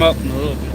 Up in a little bit.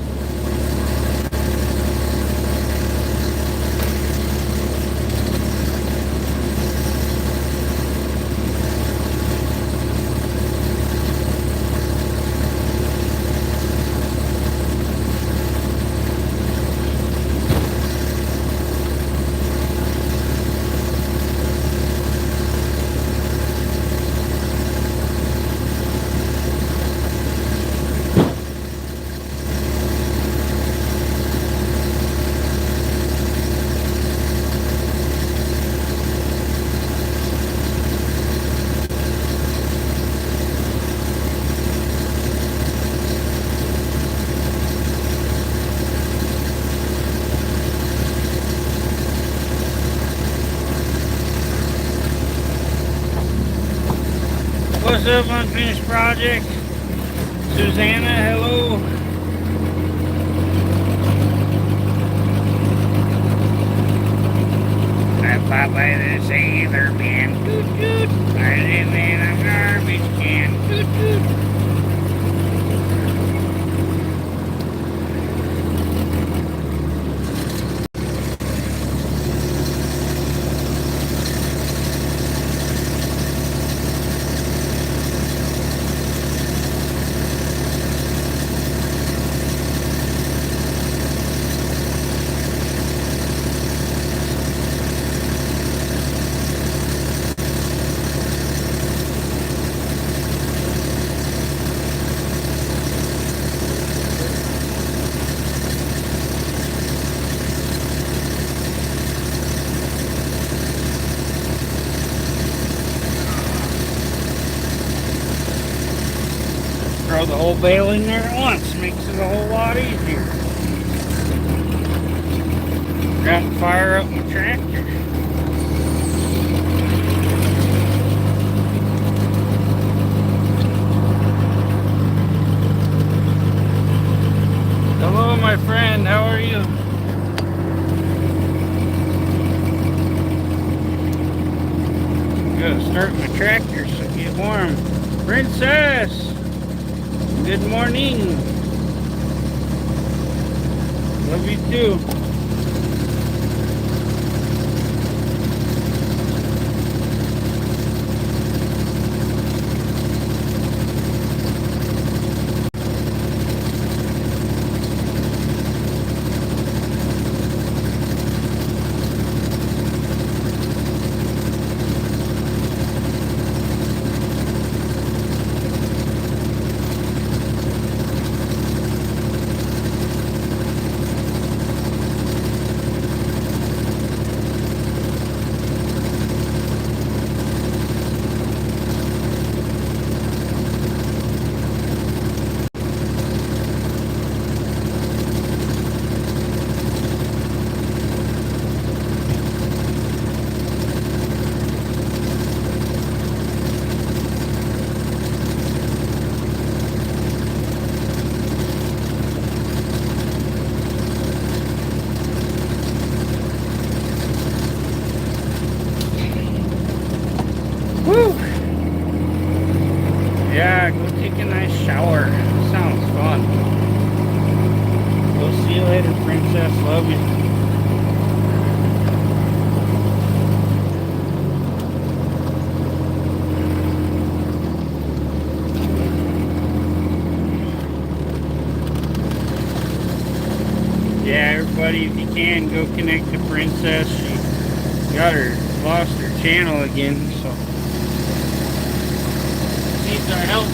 What's up, Unfinished Project? Susanna, hello. I pop by the sailor man. Toot toot. I live in a garbage can. Toot toot. Throw the whole bale in there at once, makes it a whole lot easier. Got to fire up my tractor. Hello, my friend, how are you? Gotta start my tractor so I get warm. Princess! Good morning. Love you too. Woo! Yeah, go take a nice shower. Sounds fun. We'll see you later, Princess. Love you. Yeah, everybody, if you can, go connect to Princess. She lost her channel again, so needs our help.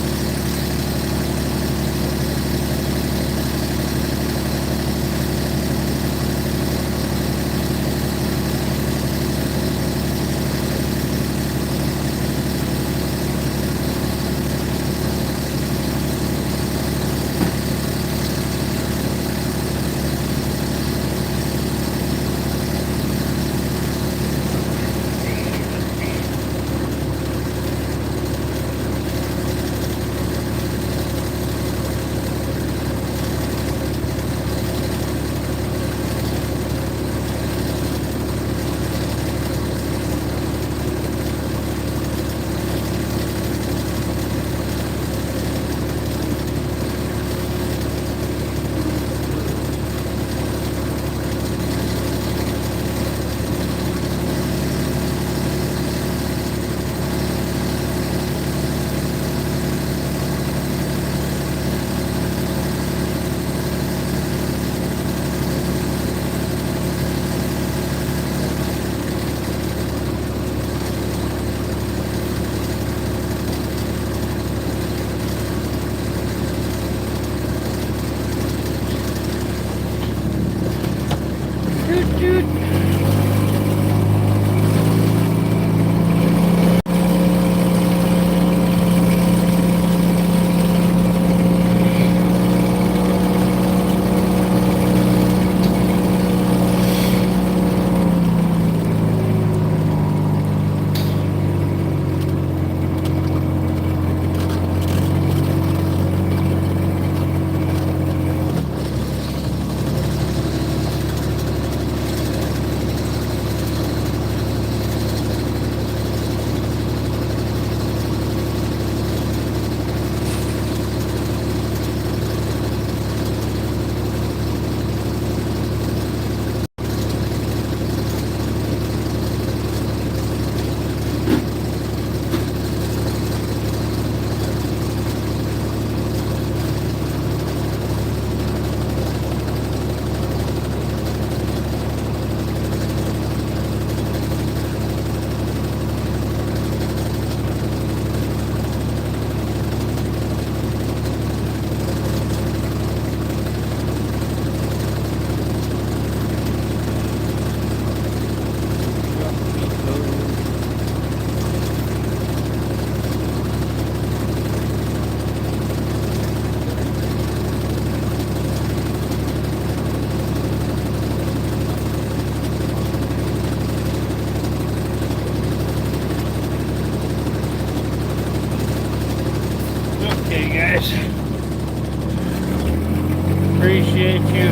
Appreciate you,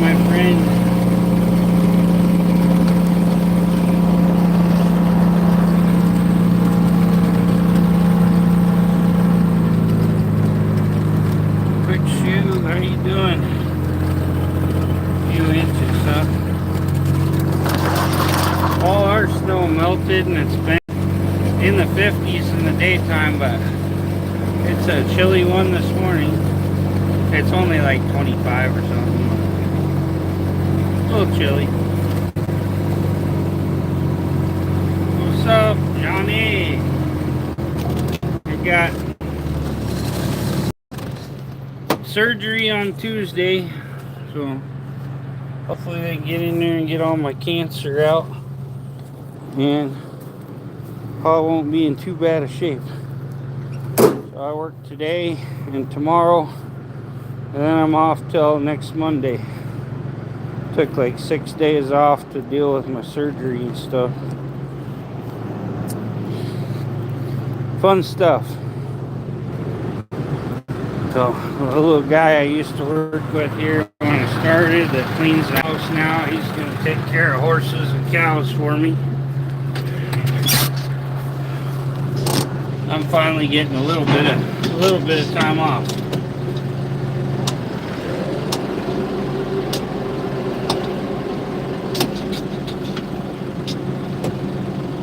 my friend. Quick shoe, how you doing? Few inches, huh? All our snow melted and it's been in the 50s in the daytime, but it's a chilly one this morning. It's only like 25 or something. A little chilly. What's up, Johnny? I got surgery on Tuesday, so hopefully they get in there and get all my cancer out, and Paul won't be in too bad a shape. So I work today and tomorrow, and then I'm off till next Monday. Took like 6 days off to deal with my surgery and stuff. Fun stuff. So the little guy I used to work with here when I started that cleans the house now, he's going to take care of horses and cows for me. I'm finally getting a little bit of time off.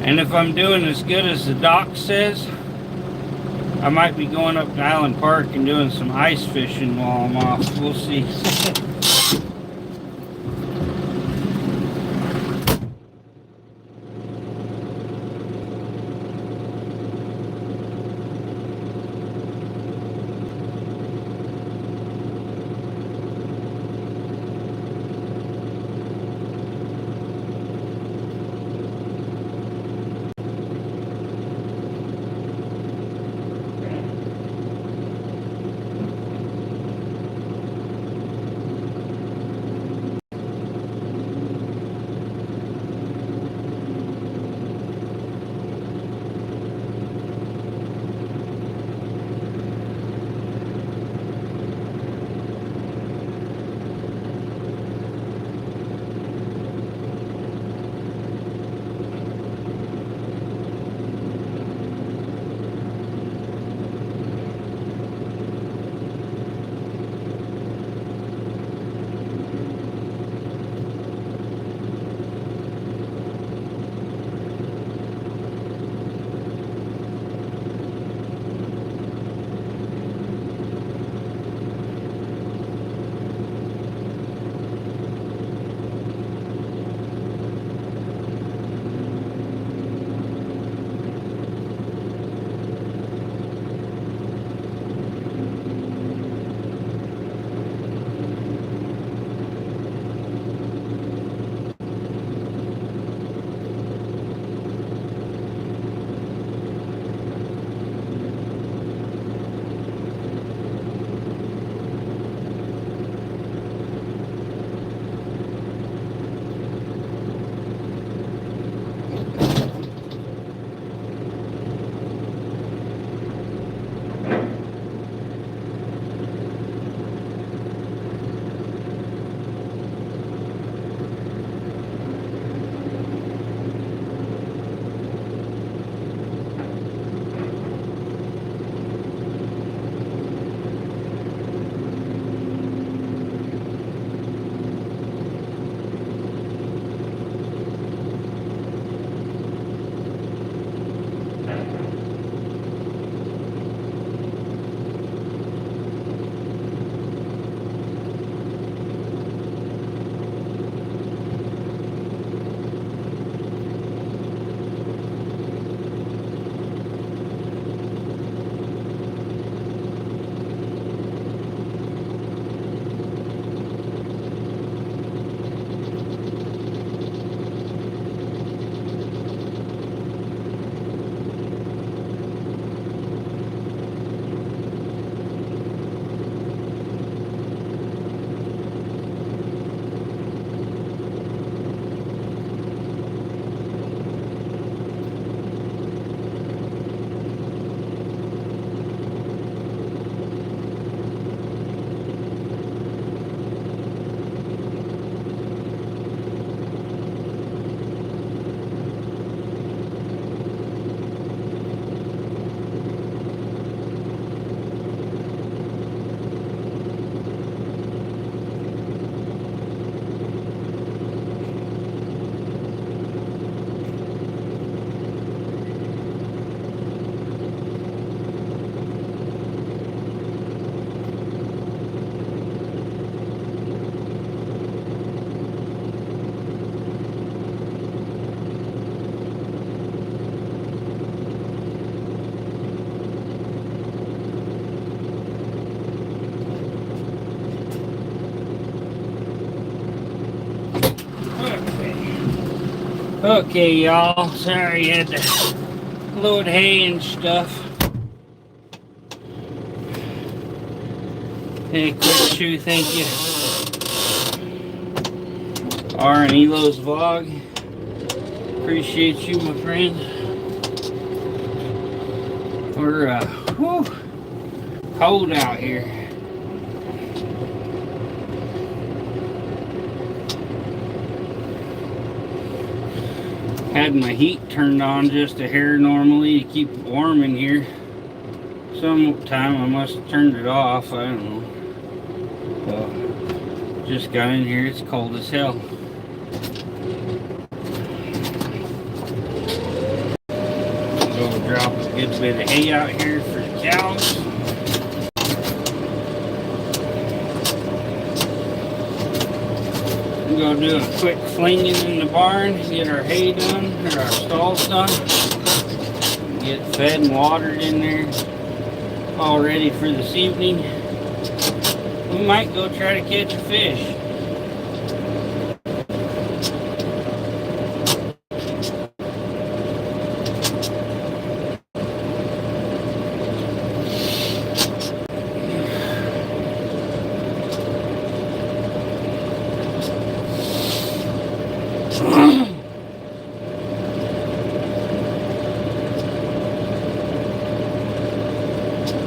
And if I'm doing as good as the doc says, I might be going up to Island Park and doing some ice fishing while I'm off. We'll see. Okay, y'all. Sorry I had to load hay and stuff. Hey, quick shoe, thank you. R and Elo's vlog. Appreciate you, my friend. We're whew, cold out here. Had my heat turned on just a hair normally to keep it warm in here. Sometime I must have turned it off, I don't know. Well, just got in here, it's cold as hell. Go drop a good bit of hay out here for the cows. Go do a quick flinging in the barn, get our hay done, or our stalls done. Get fed and watered in there, all ready for this evening. We might go try to catch a fish.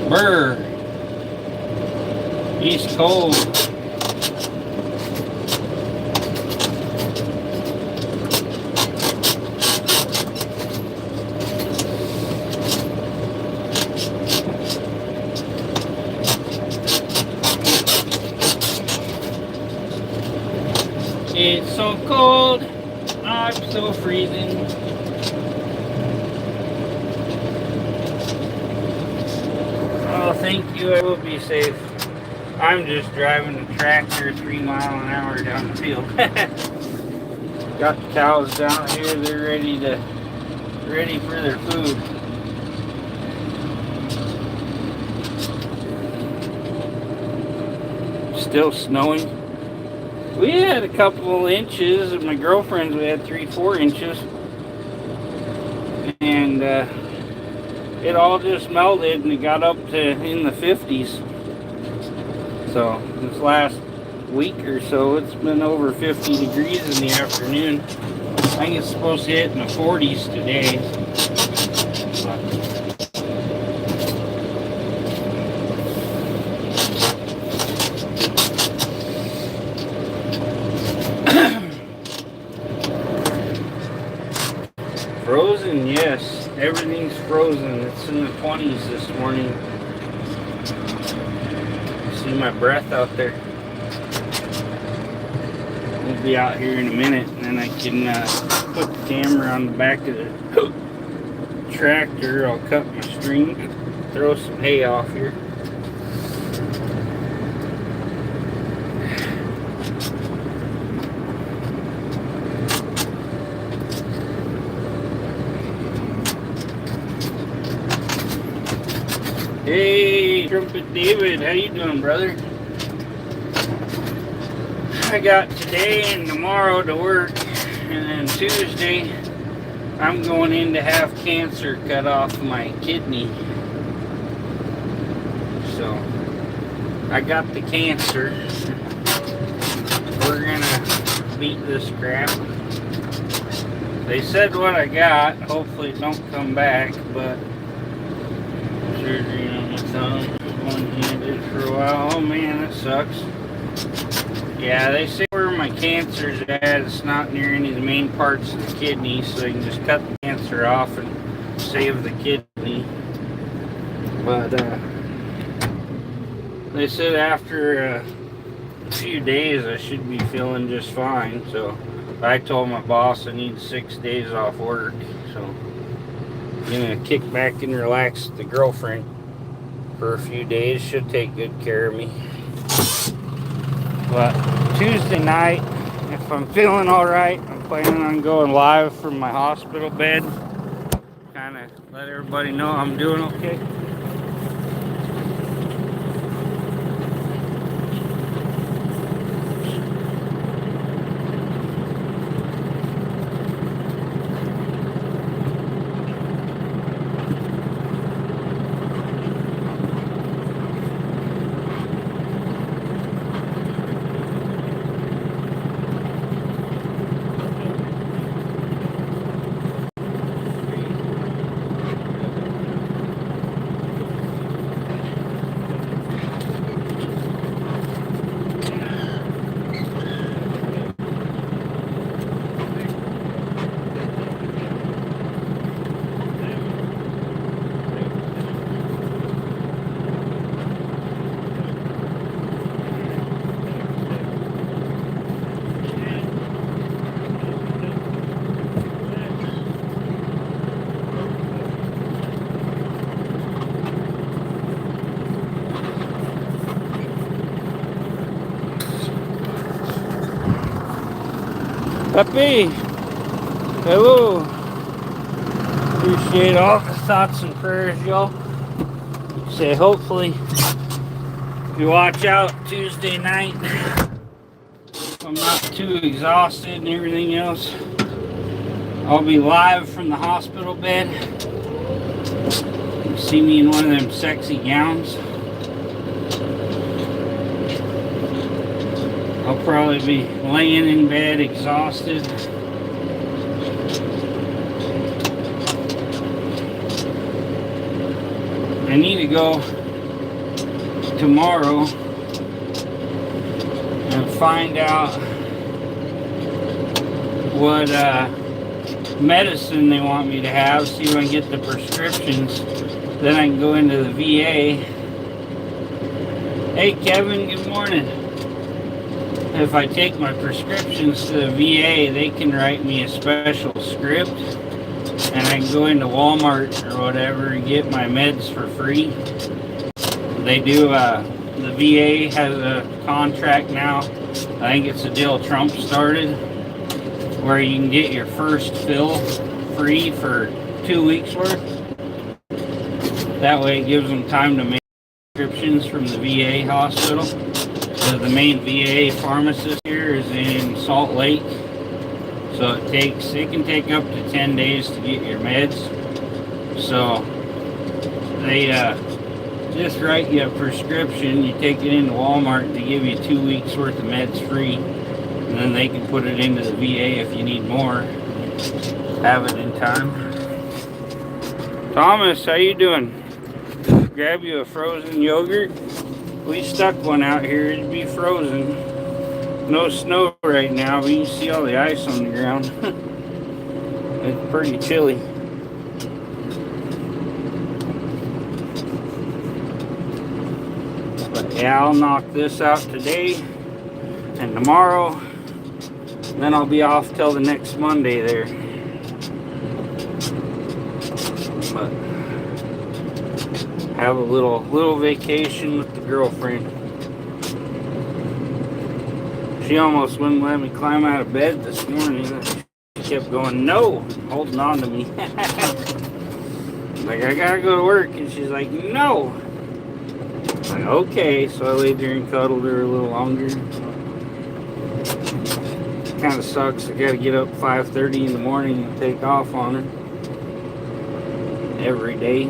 Brr. He's cold. It's so cold. I'm so freezing. Oh, thank you. I will be safe. I'm just driving a tractor 3 miles an hour down the field. Got the cows down here. They're ready for their food. Still snowing. We had a couple inches. At my girlfriend's, we had 3-4 inches, and it all just melted and it got up to in the 50s. So this last week or so, it's been over 50 degrees in the afternoon. I think it's supposed to hit in the 40s today. Frozen, yes. Everything's frozen. It's in the 20s this morning. See my breath out there. We'll be out here in a minute, and then I can put the camera on the back of the tractor. I'll cut my string, throw some hay off here. Hey, Trumpet David, how you doing, brother? I got today and tomorrow to work, and then Tuesday I'm going in to have cancer cut off my kidney. So I got the cancer. We're gonna beat this crap. They said what I got. Hopefully it don't come back, but surgery on my thumb, one-handed for a while. Oh man, that sucks. Yeah, they say where my cancer's at, it's not near any of the main parts of the kidney, so they can just cut the cancer off and save the kidney. But they said after a few days I should be feeling just fine. So I told my boss I need 6 days off work, so I'm gonna kick back and relax with the girlfriend for a few days. She'll take good care of me. But Tuesday night, if I'm feeling alright, I'm planning on going live from my hospital bed. Kind of let everybody know I'm doing okay. Pepe, hello. Appreciate all the thoughts and prayers, y'all. Say hopefully you watch out Tuesday night. I'm not too exhausted and everything else. I'll be live from the hospital bed. You see me in one of them sexy gowns. I'll probably be laying in bed exhausted. I need to go tomorrow and find out what medicine they want me to have, see if I can get the prescriptions. Then I can go into the VA. Hey Kevin, good morning. If I take my prescriptions to the VA, they can write me a special script and I can go into Walmart or whatever and get my meds for free. They do, the VA has a contract now. I think it's a deal Trump started where you can get your first fill free for 2 weeks worth. That way it gives them time to make prescriptions from the VA hospital. So the main VA pharmacist here is in Salt Lake. So it can take up to 10 days to get your meds. So they just write you a prescription, you take it into Walmart, they give you 2 weeks worth of meds free, and then they can put it into the VA if you need more. Have it in time. Thomas, how you doing? Grab you a frozen yogurt. We stuck one out here, it'd be frozen. No snow right now, but you can see all the ice on the ground. It's pretty chilly. But yeah, I'll knock this out today and tomorrow. And then I'll be off till the next Monday there. But have a little vacation with the girlfriend. She almost wouldn't let me climb out of bed this morning. She kept going, no, holding on to me. Like, I gotta go to work. And she's like, no. I'm like, okay. So I laid there and cuddled her a little longer. Kind of sucks. I gotta get up 5:30 in the morning and take off on her. Every day.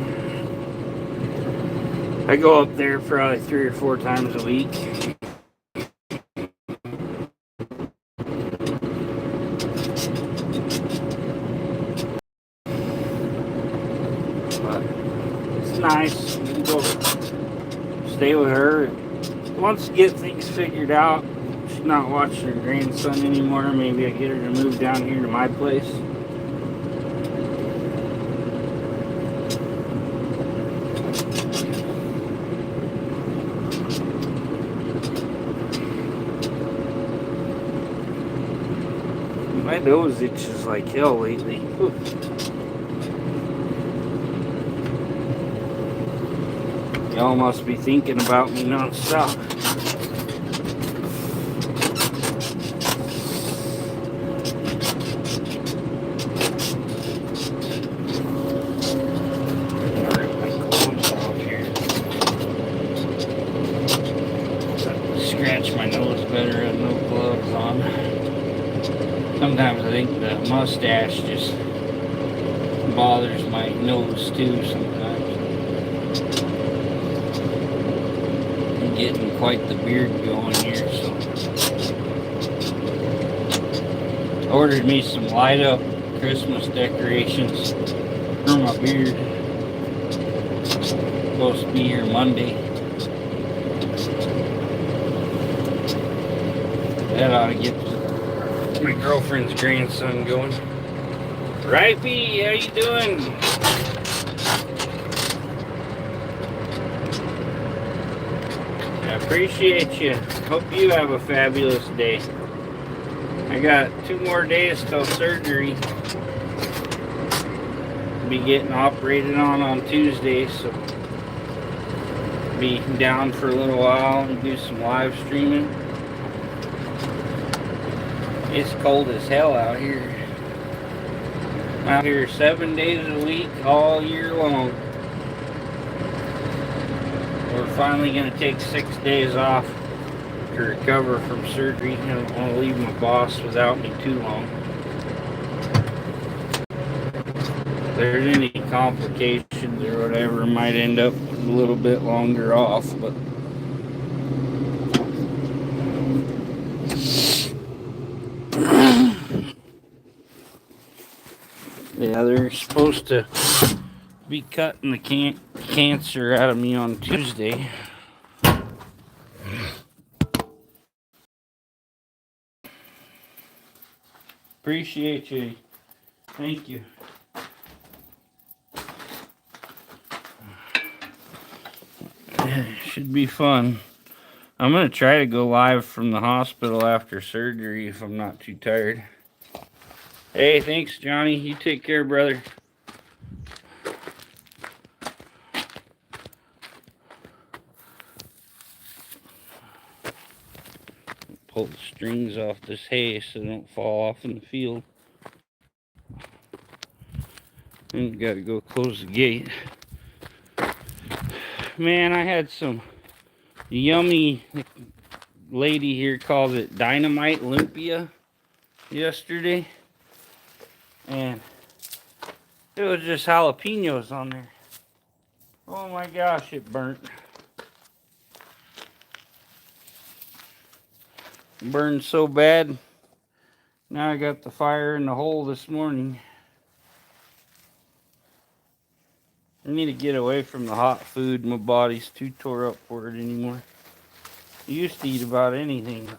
I go up there probably 3 or 4 times a week. But it's nice. You can go stay with her. Once you get things figured out, she's not watching her grandson anymore. Maybe I get her to move down here to my place. My nose itches like hell lately. Whew. Y'all must be thinking about me non-stop. Scratch my nose better with no gloves on. Sometimes I think the mustache just bothers my nose too sometimes. I'm getting quite the beard going here, so. I ordered me some light up Christmas decorations for my beard. Supposed to be here Monday. That ought to get my girlfriend's grandson going. Ripey, how you doing? I appreciate you. Hope you have a fabulous day. I got 2 more days till surgery. Be getting operated on Tuesday, so be down for a little while and do some live streaming. It's cold as hell out here. I'm out here 7 days a week, all year long. We're finally going to take 6 days off to recover from surgery. I don't want to leave my boss without me too long. If there's any complications or whatever, might end up a little bit longer off, but yeah, they're supposed to be cutting the cancer out of me on Tuesday. Appreciate you. Thank you. Should be fun. I'm going to try to go live from the hospital after surgery if I'm not too tired. Hey, thanks, Johnny. You take care, brother. Pull the strings off this hay so they don't fall off in the field. And got to go close the gate. Man, I had some yummy, lady here calls it dynamite lumpia yesterday. And it was just jalapenos on there. Oh my gosh, it burnt. It burned so bad. Now I got the fire in the hole this morning. I need to get away from the hot food. My body's too tore up for it anymore. I used to eat about anything.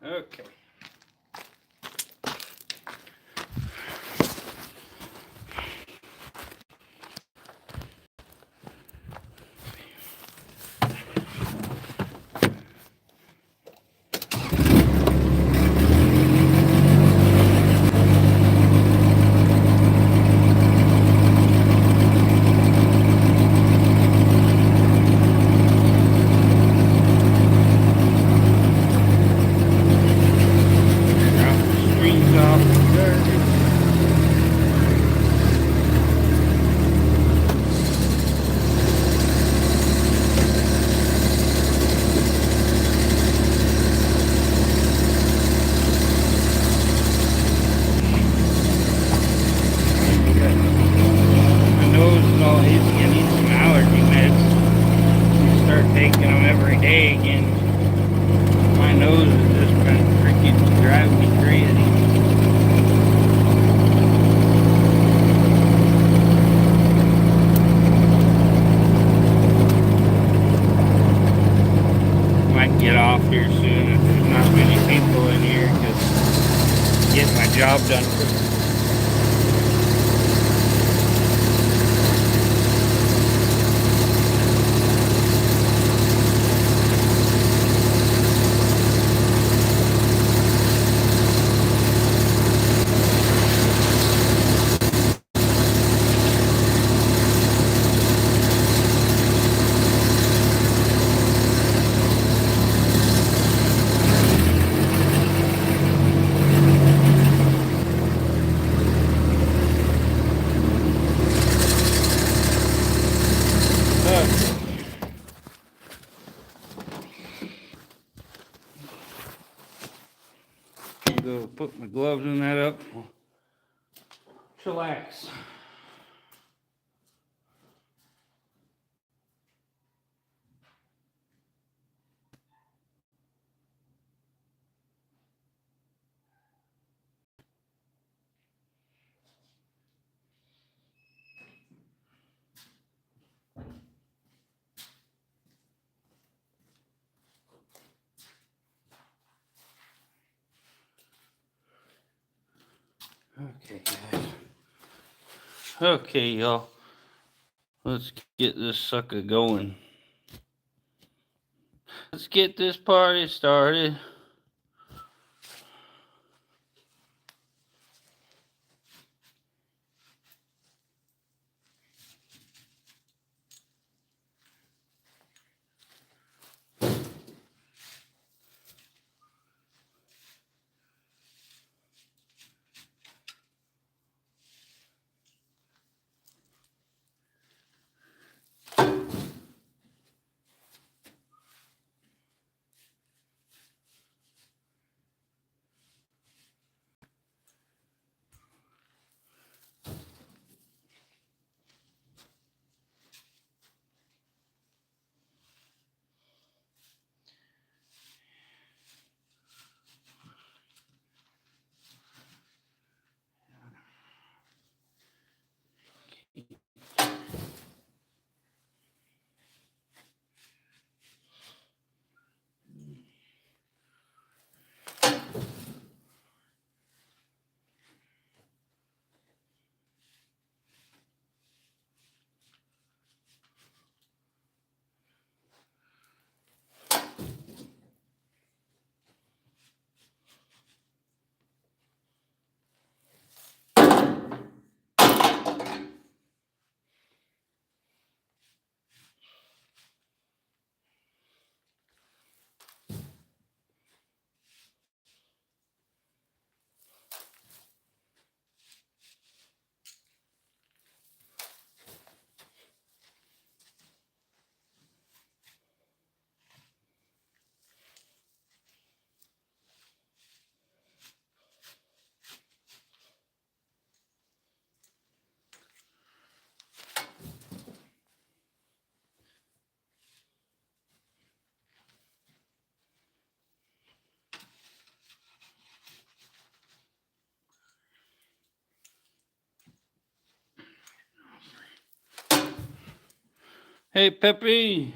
Okay. Taking them every day again. My nose has just been freaking driving me crazy. Might get off here soon if there's not many people in here because get my job done quick. Go put my gloves in that up. Chillax. Okay, guys. Okay, y'all. Let's get this sucker going. Let's get this party started. Hey, Peppy.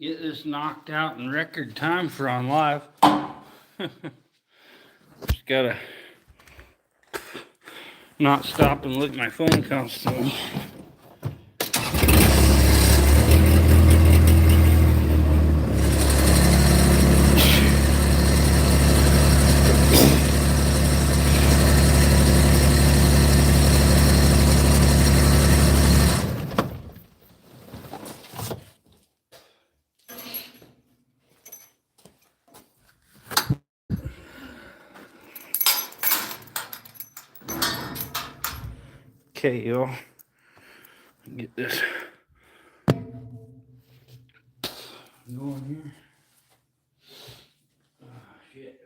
get this knocked out in record time for on live. Just gotta not stop and look at my phone constantly. Okay, y'all. Get this going here. Oh, shit.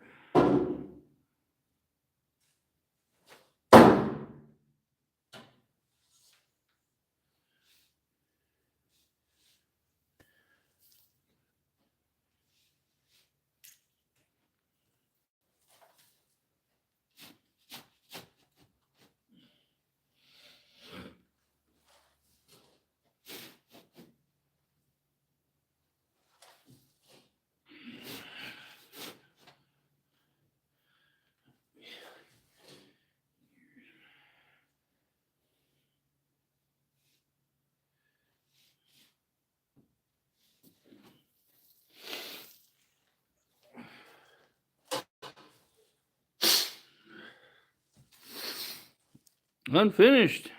Unfinished.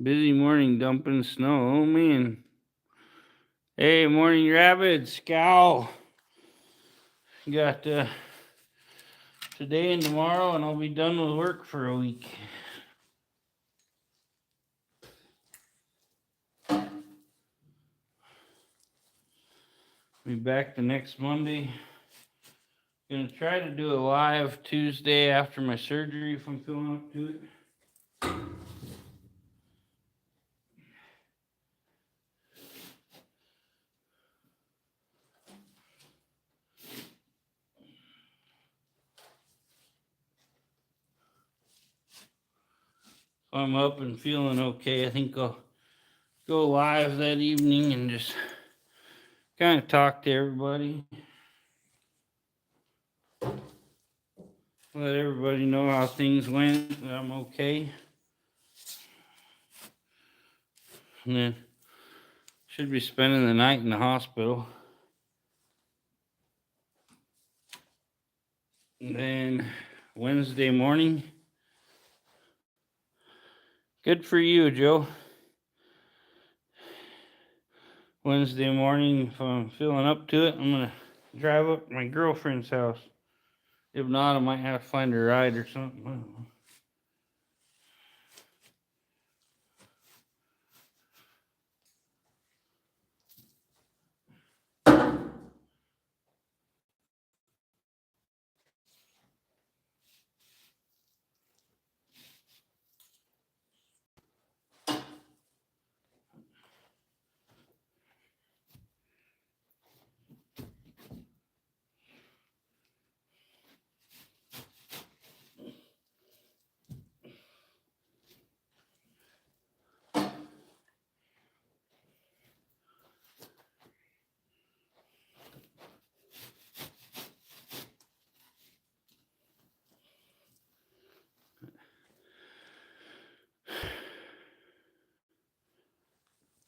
Busy morning dumping snow. Oh man. Hey, morning rabbit, scowl. Got today and tomorrow, and I'll be done with work for a week. Be back the next Monday. Gonna try to do a live Tuesday after my surgery if I'm feeling up to it. If I'm up and feeling okay, I think I'll go live that evening and just kind of talk to everybody. Let everybody know how things went, that I'm okay. And then should be spending the night in the hospital. And then Wednesday morning. Good for you, Joe. Wednesday morning, if I'm feeling up to it, I'm gonna drive up to my girlfriend's house. If not, I might have to find a ride or something. I don't know.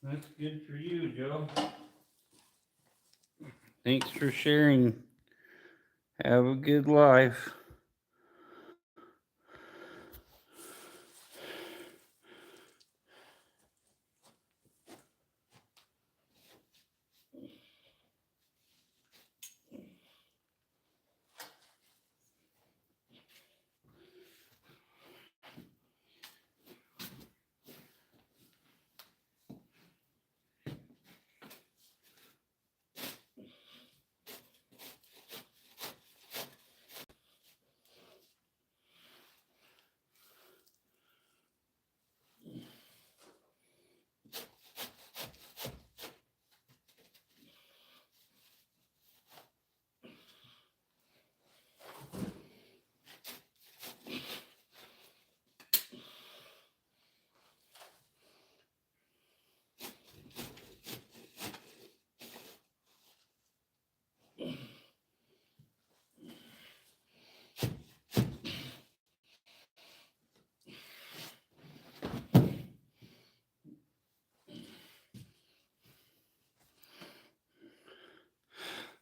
That's good for you, Joe. Thanks for sharing. Have a good life.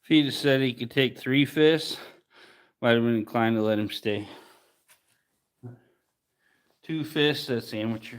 If he'd have said he could take 3 fists, might have been inclined to let him stay. 2 fists, that's amateur.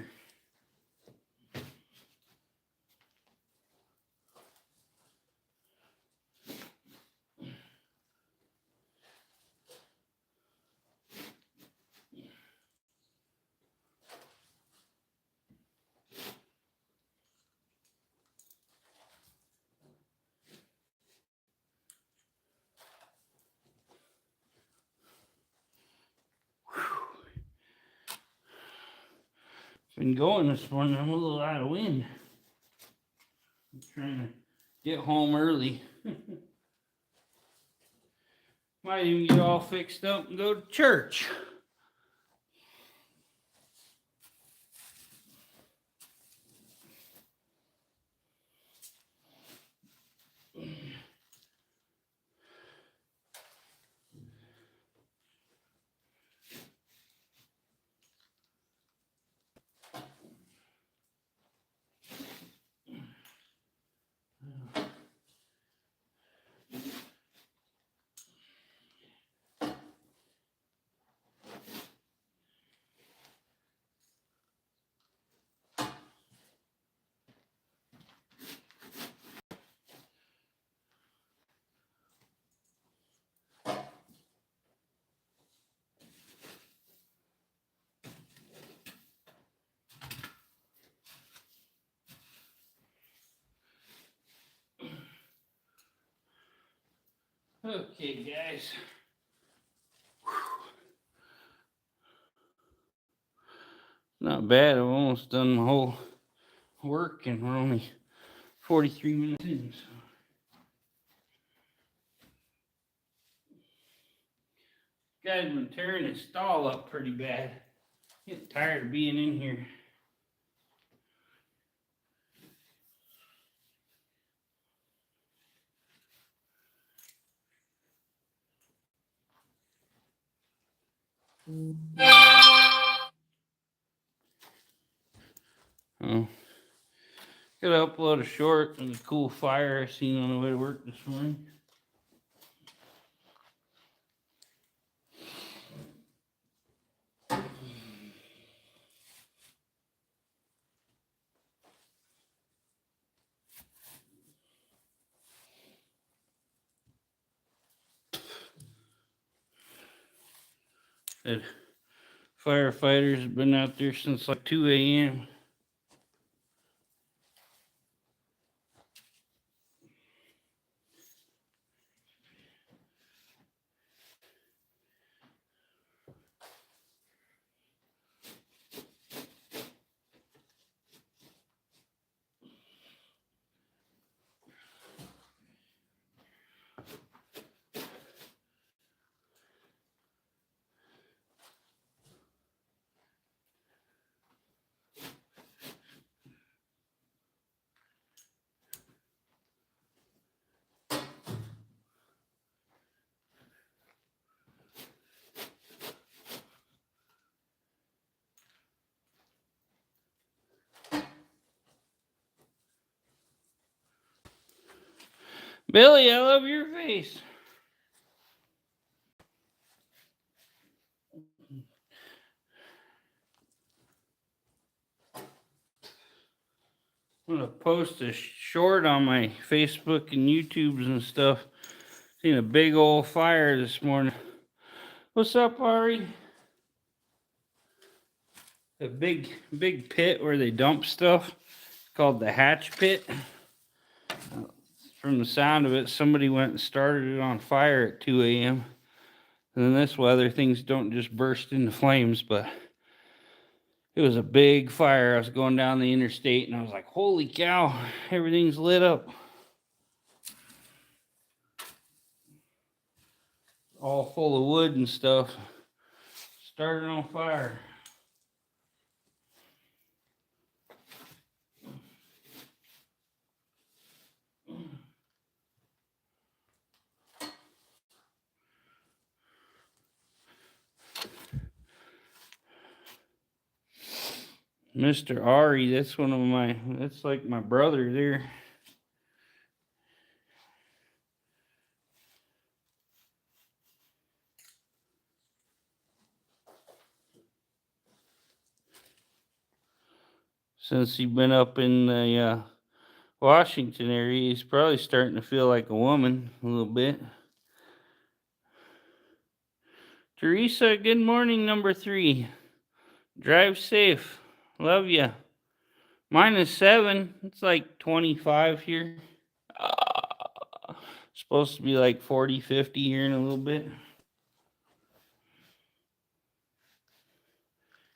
Been going this morning. I'm a little out of wind. I'm trying to get home early. Might even get all fixed up and go to church. Okay, guys. Not bad. I've almost done my whole work and we're only 43 minutes in. So. Guy's been tearing his stall up pretty bad. Getting tired of being in here. Oh. Gotta upload a short of a cool fire I seen on the way to work this morning. That firefighters have been out there since like 2 a.m. Billy, I love your face. I'm gonna post a short on my Facebook and YouTubes and stuff. Seen a big old fire this morning. What's up, Ari? A big pit where they dump stuff called the hatch pit. From the sound of it, somebody went and started it on fire at 2 a.m. And in this weather, things don't just burst into flames, but it was a big fire. I was going down the interstate and I was like, holy cow, everything's lit up. All full of wood and stuff. Started on fire. Mr. Ari, that's like my brother there. since he's been up in the Washington area. He's probably starting to feel like a woman a little bit. Teresa, good morning, number 3. Drive safe. Love ya. -7. It's like 25 here. Supposed to be like 40, 50 here in a little bit.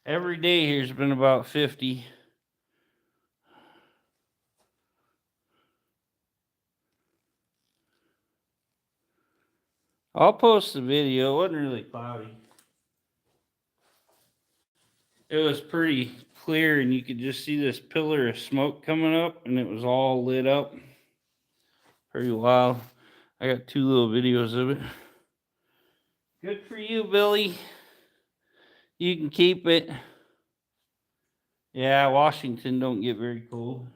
Every day here's been about 50. I'll post the video. It wasn't really cloudy. It was pretty clear, and you could just see this pillar of smoke coming up, and it was all lit up. Pretty wild. I got 2 little videos of it. Good for you, Billy. You can keep it. Yeah, Washington don't get very cold.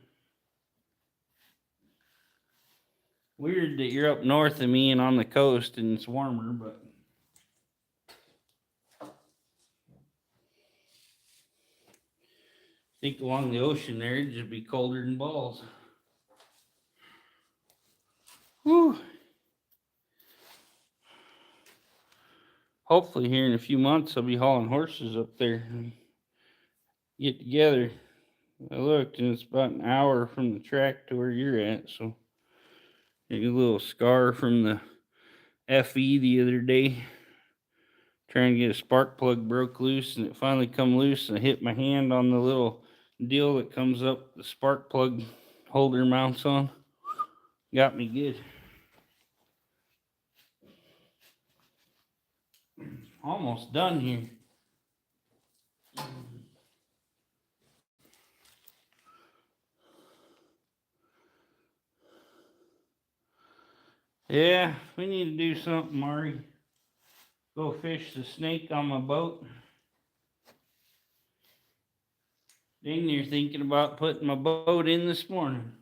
Weird that you're up north of me and on the coast and it's warmer, but I think along the ocean there it'd just be colder than balls. Whew. Hopefully here in a few months I'll be hauling horses up there and get together. I looked and it's about an hour from the track to where you're at, so I got a little scar from the FE the other day. Trying to get a spark plug broke loose, and it finally come loose, and I hit my hand on the little deal that comes up the spark plug holder mounts on. Got me good. Almost done here. Yeah, we need to do something, Mari. Go fish the snake on my boat. Then you're thinking about putting my boat in this morning.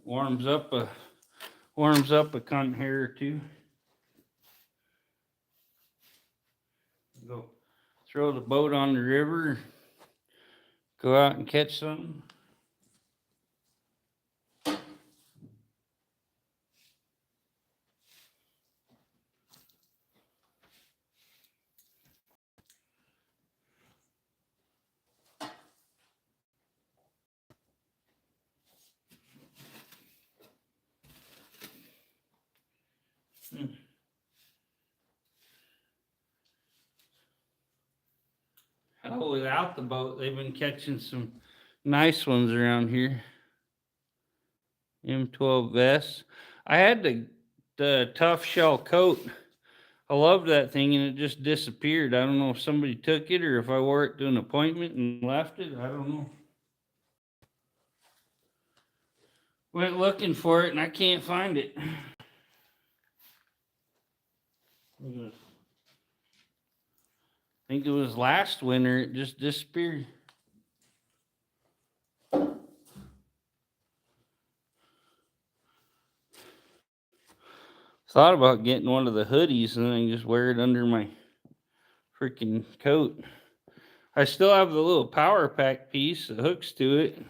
Warms up a cunt hair or two. Go throw the boat on the river. Go out and catch something. Oh, without the boat, they've been catching some nice ones around here. M12 vest. I had the tough shell coat. I loved that thing, and it just disappeared. I don't know if somebody took it or if I wore it to an appointment and left it. I don't know. Went looking for it, and I can't find it. I think it was last winter. It just disappeared. Thought about getting one of the hoodies and then just wear it under my freaking coat. I still have the little power pack piece that hooks to it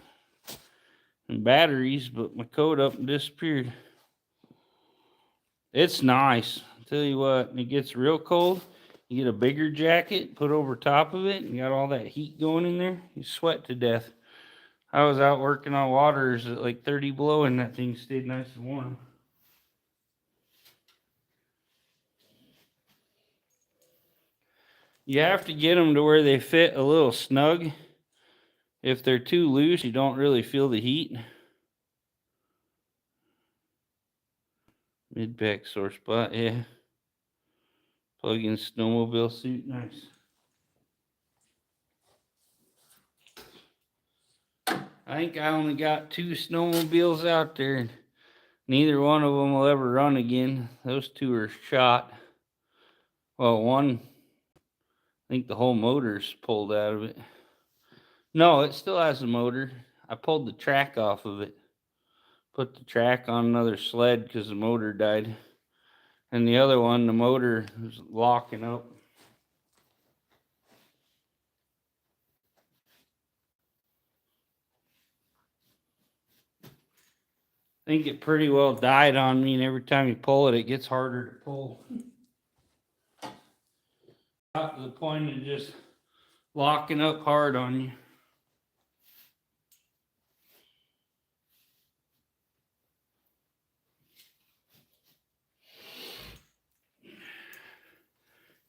and batteries, but my coat up and disappeared. It's nice. I'll tell you what, it gets real cold. You get a bigger jacket, put over top of it, and you got all that heat going in there. You sweat to death. I was out working on waters at like 30 below, and that thing stayed nice and warm. You have to get them to where they fit a little snug. If they're too loose, you don't really feel the heat. Mid-pack sore spot, yeah. Plug-in snowmobile suit, nice. I think I only got 2 snowmobiles out there, and neither one of them will ever run again. Those 2 are shot. Well, one, I think the whole motor's pulled out of it. No, it still has a motor. I pulled the track off of it. Put the track on another sled because the motor died. And the other one, the motor was locking up. think it pretty well died on me, and every time you pull it, it gets harder to pull. Got to the point of just locking up hard on you.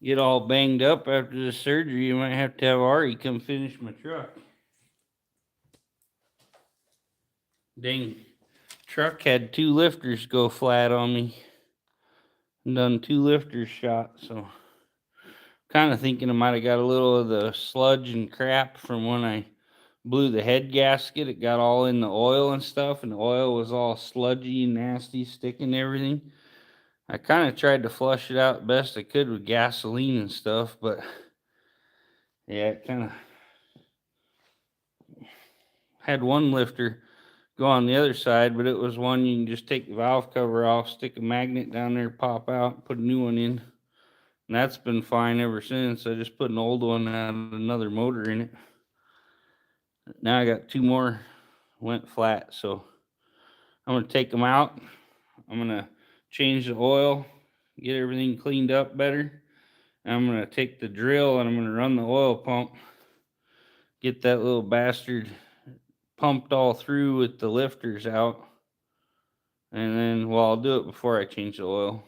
Get all banged up after the surgery, you might have to have Ari come finish my truck. Dang, truck had 2 lifters go flat on me. Done 2 lifters shot, so kind of thinking I might have got a little of the sludge and crap from when I blew the head gasket. It got all in the oil and stuff, and the oil was all sludgy and nasty, sticking to everything. I kind of tried to flush it out best I could with gasoline and stuff, but yeah, it kind of had one lifter go on the other side, but it was one you can just take the valve cover off, stick a magnet down there, pop out, put a new one in. And that's been fine ever since. I just put an old one and another motor in it. Now I got 2 more went flat, so I'm going to take them out. I'm going to change the oil, get everything cleaned up better. And I'm going to take the drill and I'm going to run the oil pump, get that little bastard pumped all through with the lifters out. And then, well, I'll do it before I change the oil.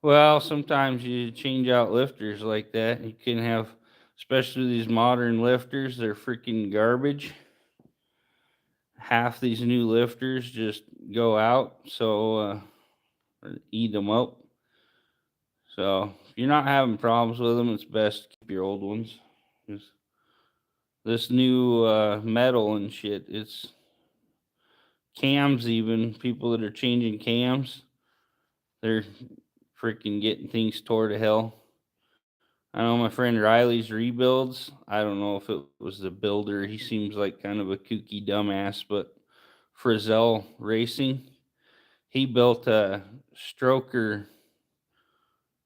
Well, sometimes you change out lifters like that. You can have, especially these modern lifters, they're freaking garbage. Half these new lifters just go out, so eat them up. So if you're not having problems with them, it's best to keep your old ones. This new metal and shit, it's cams, even people that are changing cams, they're freaking getting things tore to hell. I know my friend Riley's rebuilds. I don't know if it was the builder. He seems like kind of a kooky dumbass, but Frizzell Racing, he built a Stroker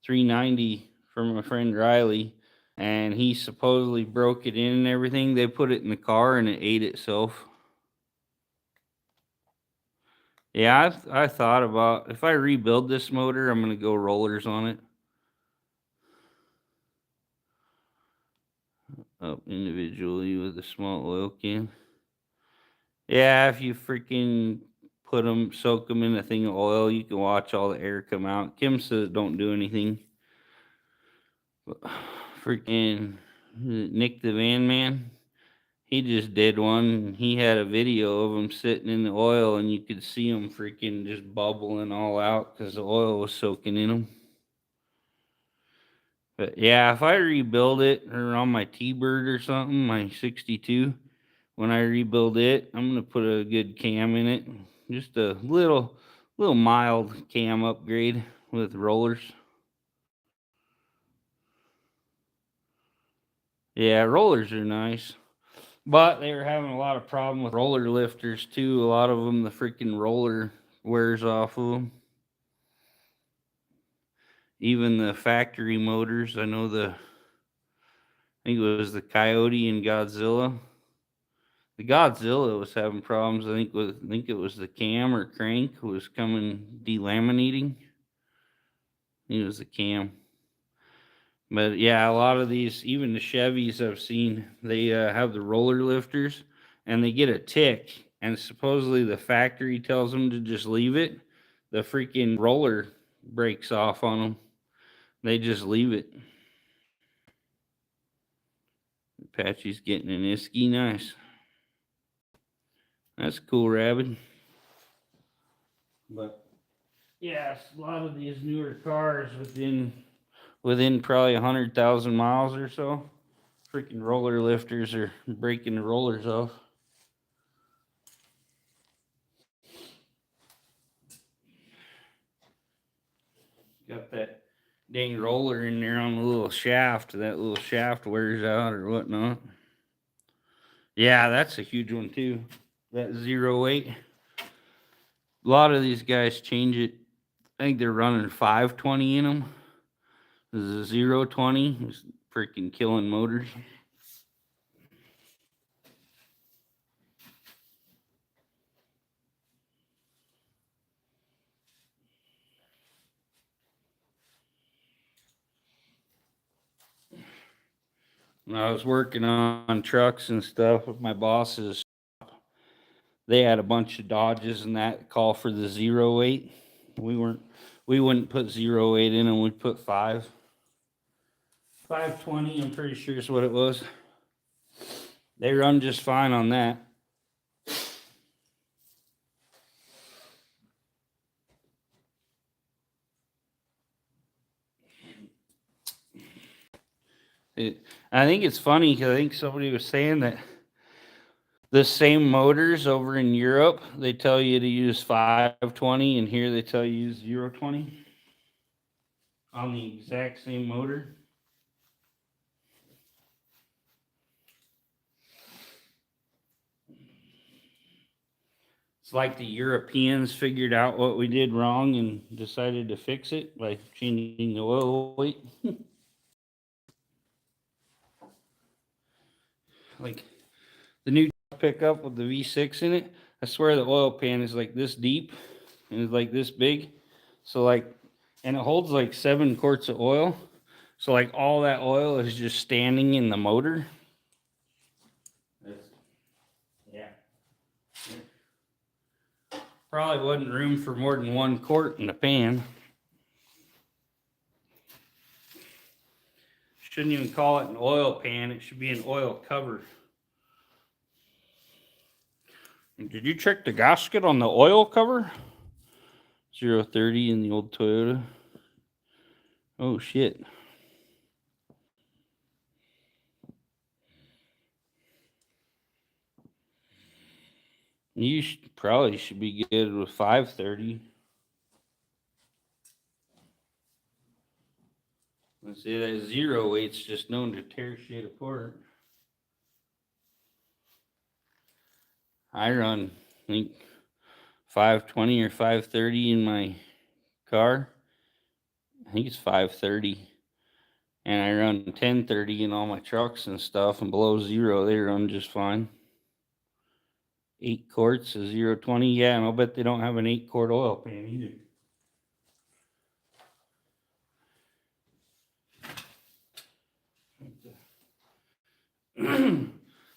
390 for my friend Riley, and he supposedly broke it in and everything. They put it in the car and it ate itself. Yeah, I thought about, if I rebuild this motor, I'm going to go rollers on it. Up individually with a small oil can. Yeah, if you freaking soak them in a thing of oil, you can watch all the air come out. Kim says don't do anything. But freaking Nick the Van Man, he just did one. He had a video of him sitting in the oil, and you could see him freaking just bubbling all out because the oil was soaking in him. But yeah, if I rebuild it or on my T-Bird or something, my 62, when I rebuild it, I'm going to put a good cam in it. Just a little mild cam upgrade with rollers. Yeah, rollers are nice. But they were having a lot of problem with roller lifters too. A lot of them, the freaking roller wears off of them. Even the factory motors. I think it was the Coyote and Godzilla. The Godzilla was having problems. I think it was the cam or crank was coming delaminating. It was the cam. But yeah, a lot of these, even the Chevys I've seen, they have the roller lifters, and they get a tick, and supposedly the factory tells them to just leave it. The freaking roller breaks off on them. They just leave it. Apache's getting an Isky. Nice. That's cool, Rabbit. But yeah, a lot of these newer cars within probably 100,000 miles or so, freaking roller lifters are breaking the rollers off. Got that dang roller in there on the little shaft. That little shaft wears out or whatnot. Yeah, that's a huge one too. That 08. A lot of these guys change it. I think they're running 520 in them. The 020 is freaking killing motors. When I was working on trucks and stuff with my bosses, they had a bunch of Dodges and that call for the 08. We wouldn't put 08 in them, we'd put 520, I'm pretty sure is what it was. They run just fine on that. I think it's funny because I think somebody was saying that the same motors over in Europe, they tell you to use 520, and here they tell you use 020 on the exact same motor. It's like the Europeans figured out what we did wrong and decided to fix it by changing the oil weight. Like the new pickup with the V6 in it, I swear the oil pan is like this deep and it's like this big. So like, and it holds like 7 quarts of oil. So like all that oil is just standing in the motor. Yeah. Probably wasn't room for more than 1 quart in the pan. Shouldn't even call it an oil pan. It should be an oil cover. Did you check the gasket on the oil cover? 030 in the old Toyota. Oh shit. You probably should be good with 530. Let's see, that 08's just known to tear shit apart. I run, I think, 520 or 530 in my car. I think it's 530. And I run 1030 in all my trucks and stuff, and below 0, they run just fine. 8 quarts of 020. Yeah, and I'll bet they don't have an 8-quart oil pan either.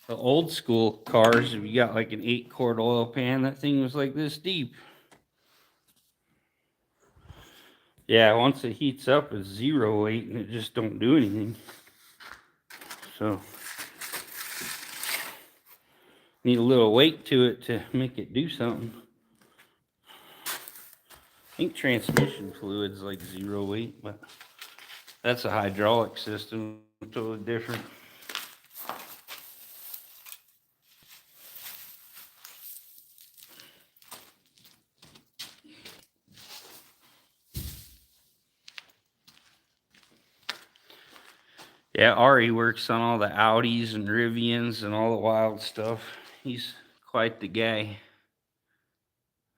The old school cars, if you got like an 8-quart oil pan, that thing was like this deep. Yeah, once it heats up, it's 08 and it just don't do anything. So need a little weight to it to make it do something. I think transmission fluid's like 08, but that's a hydraulic system, totally different. Yeah, Ari works on all the Audis and Rivians and all the wild stuff. He's quite the guy.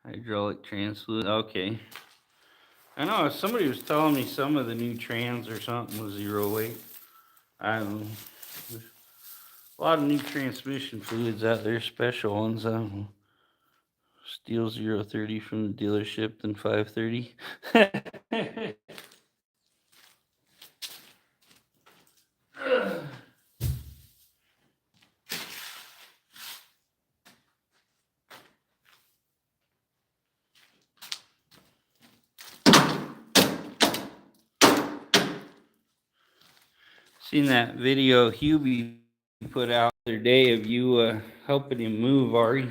Hydraulic trans fluid. Okay. I know somebody was telling me some of the new trans or something was 08. I don't know. There's a lot of new transmission fluids out there, special ones. I don't know. Steel 030 from the dealership, then 530. Seen that video Hubie put out the other day of you helping him move, Ari.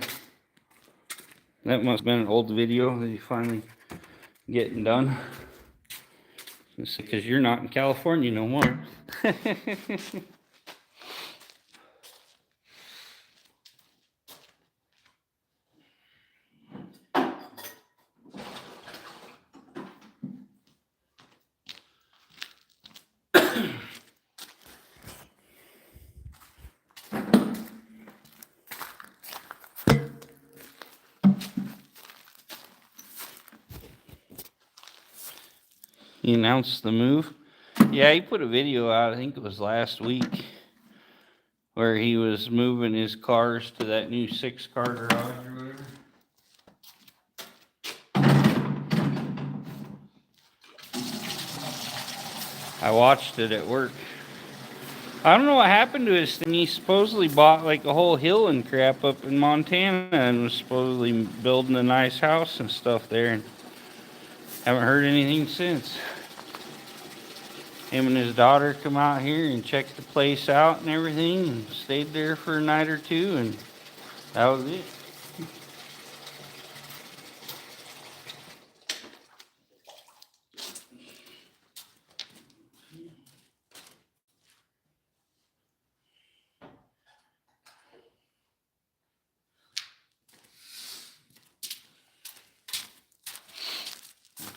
That must have been an old video that you finally getting done. It's because you're not in California no more. He announced the move. Yeah, he put a video out, I think it was last week, where he was moving his cars to that new 6-car garage or whatever. I watched it at work. I don't know what happened to his thing. He supposedly bought like a whole hill and crap up in Montana and was supposedly building a nice house and stuff there. And haven't heard anything since. Him and his daughter come out here and checked the place out and everything and stayed there for a night or two, and that was it.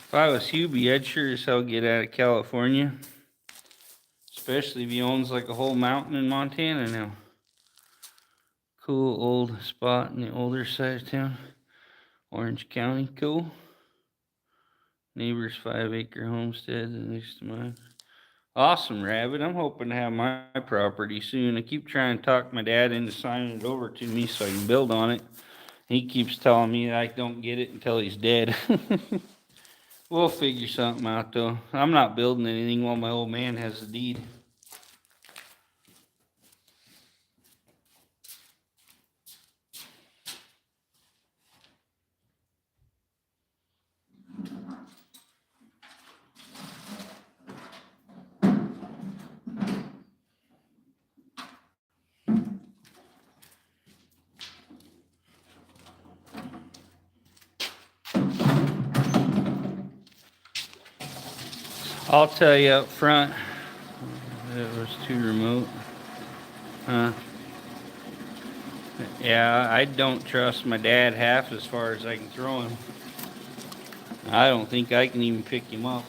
If I was Hubie, I'd sure as hell get out of California. Especially if he owns like a whole mountain in Montana now. Cool old spot in the older side of town. Orange County, cool. Neighbor's 5-acre homestead next to mine. Awesome, Rabbit. I'm hoping to have my property soon. I keep trying to talk my dad into signing it over to me so I can build on it. He keeps telling me that I don't get it until he's dead. We'll figure something out, though. I'm not building anything while my old man has the deed. I'll tell you up front, it was too remote. Yeah, I don't trust my dad half as far as I can throw him. I don't think I can even pick him up.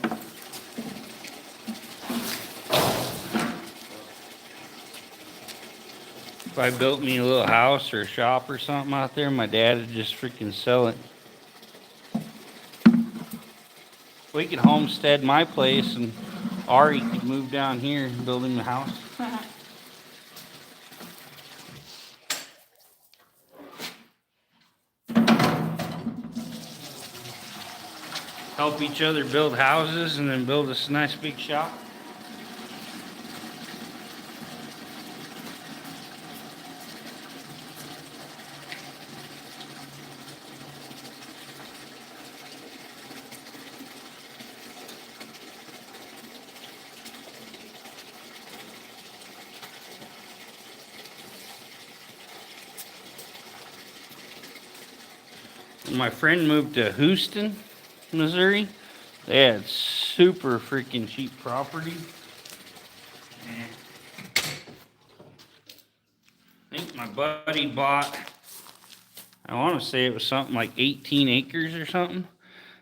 If I built me a little house or a shop or something out there, my dad would just freaking sell it. We could homestead my place and Ari could move down here and build him a house. Help each other build houses and then build us a nice big shop. When my friend moved to Houston, Missouri, they had super freaking cheap property. I think my buddy bought, I want to say it was something like 18 acres or something.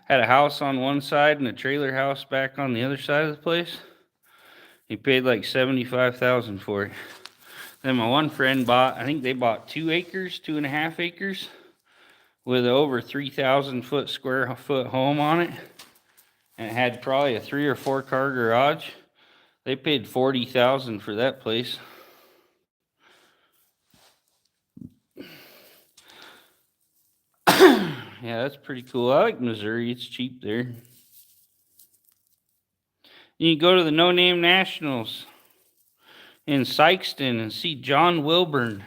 Had a house on one side and a trailer house back on the other side of the place. He paid like $75,000 for it. Then my one friend bought, I think they bought 2 acres, 2.5 acres, with an over 3,000 square foot home on it. And it had probably a 3 or 4 car garage. They paid $40,000 for that place. Yeah, that's pretty cool. I like Missouri. It's cheap there. You can go to the No Name Nationals in Sykeston and see John Wilburn.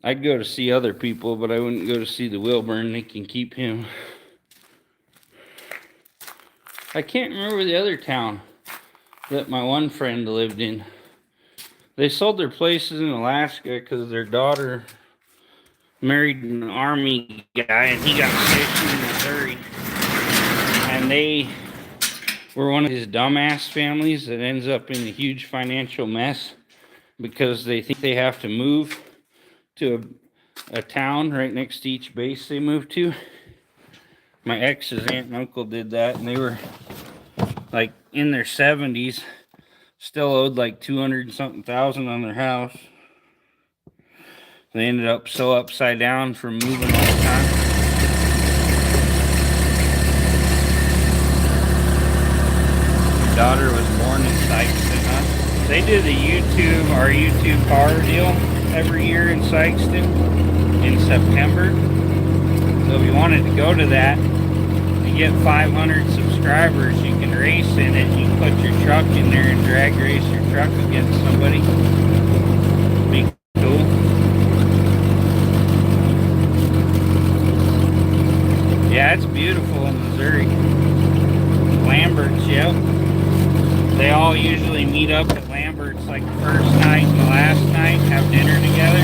I'd go to see other people, but I wouldn't go to see the Wilburn. They can keep him. I can't remember the other town that my one friend lived in. They sold their places in Alaska because their daughter married an Army guy and he got stationed in Missouri. And they were one of his dumbass families that ends up in a huge financial mess because they think they have to move to a town right next to each base they moved to. My ex's aunt and uncle did that, and they were like in their 70s, still owed like 200 something thousand on their house. They ended up so upside down from moving all the time. My daughter was born in Sykeston, huh? They do our YouTube car deal every year in Sykeston in September. So if you wanted to go to that, you get 500 subscribers, you can race in it. You can put your truck in there and drag race your truck against somebody. Be cool. Yeah, it's beautiful in Missouri. Lambert's, yep. They all usually meet up at Lambert's like the first night and the last night, have dinner together.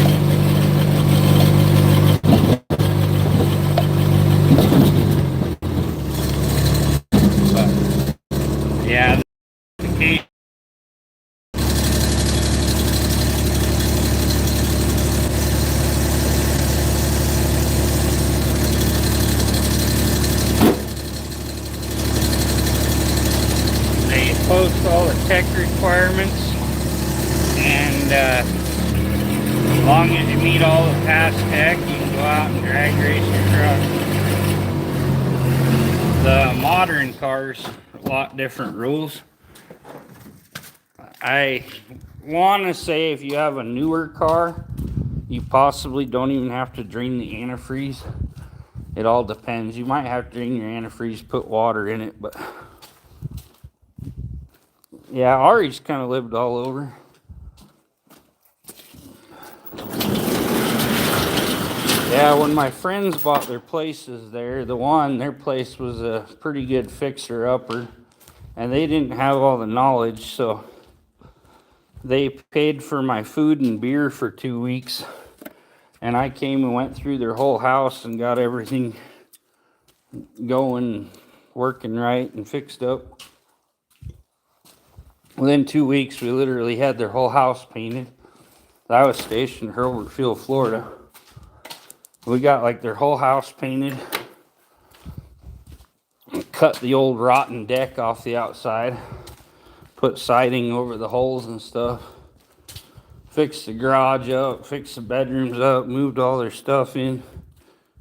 But, yeah, the case. They post all the tech requirements, and as long as you meet all the past tech, you can go out and drag race your truck. The modern cars, a lot different rules. I want to say if you have a newer car, you possibly don't even have to drain the antifreeze. It all depends. You might have to drain your antifreeze, put water in it, but yeah, Ari's kind of lived all over. Yeah, when my friends bought their places there, their place was a pretty good fixer-upper, and they didn't have all the knowledge, so they paid for my food and beer for 2 weeks, and I came and went through their whole house and got everything going, working right, and fixed up. Within 2 weeks, we literally had their whole house painted. I was stationed in Herbertfield, Florida. We got like their whole house painted. Cut the old rotten deck off the outside. Put siding over the holes and stuff. Fixed the garage up. Fixed the bedrooms up. Moved all their stuff in.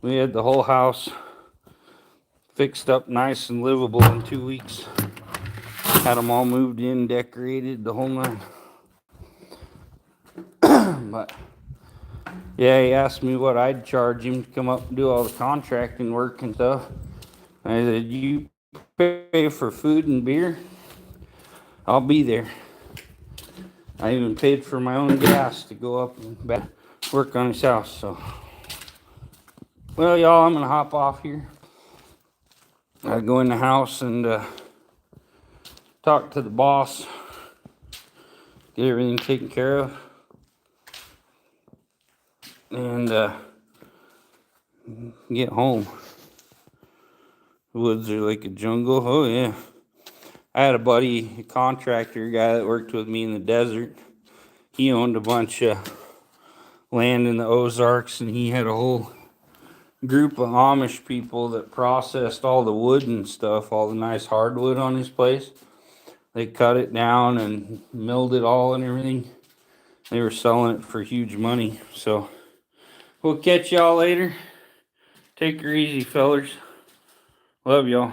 We had the whole house fixed up nice and livable in 2 weeks. Had them all moved in, decorated, the whole nine. But yeah, he asked me what I'd charge him to come up and do all the contracting work and stuff. I said, you pay for food and beer, I'll be there. I even paid for my own gas to go up and back, work on his house. So, well, y'all, I'm gonna hop off here. I go in the house and talk to the boss, get everything taken care of, and get home. The woods are like a jungle. Oh yeah. I had a buddy, a contractor guy that worked with me in the desert. He owned a bunch of land in the Ozarks, and he had a whole group of Amish people that processed all the wood and stuff, all the nice hardwood on his place. They cut it down and milled it all and everything. They were selling it for huge money. So we'll catch y'all later. Take her easy, fellers. Love y'all.